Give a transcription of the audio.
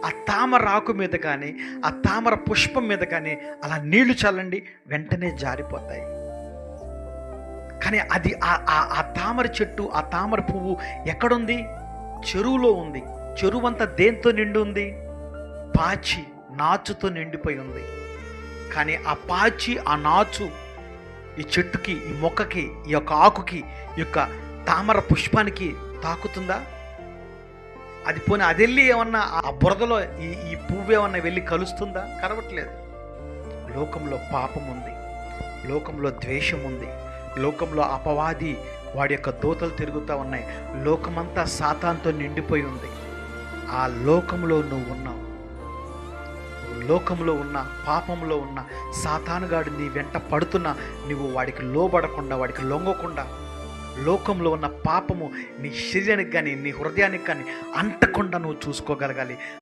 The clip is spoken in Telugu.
ఆ తామర ఆకు మీద కానీ, ఆ తామర పుష్పం మీద కానీ అలా నీళ్లు చల్లండి, వెంటనే జారిపోతాయి. కానీ అది ఆ తామర చెట్టు, ఆ తామర పువ్వు ఎక్కడుంది? చెరువులో ఉంది. చెరువంతా దేంతో నిండి ఉంది? పాచి, నాచుతో నిండిపోయి ఉంది. కానీ ఆ పాచి, ఆ నాచు ఈ చెట్టుకి, ఈ మొక్కకి, ఈ యొక్క ఆకుకి, ఈ యొక్క తామర పుష్పానికి తాకుతుందా? అది పోనీ అది వెళ్ళి ఏమన్నా ఆ బురదలో ఈ పువ్వు ఏమన్నా వెళ్ళి కలుస్తుందా? కలవట్లేదు. లోకంలో పాపం ఉంది, లోకంలో ద్వేషం ఉంది, లోకంలో అపవాది వాడి యొక్క దూతలు తిరుగుతూ ఉన్నాయి, లోకమంతా సాతానుతో నిండిపోయి ఉంది. ఆ లోకంలో నువ్వు ఉన్నావు. లోకంలో ఉన్న, పాపంలో ఉన్న సాతానుగాడు నీ వెంట పడుతున్నా నువ్వు వాడికి లోబడకుండా, వాడికి లొంగకుండా, లోకంలో ఉన్న పాపము నీ శరీరానికి కానీ, నీ హృదయానికి కానీ అంటకుండా నువ్వు చూసుకోగలగాలి.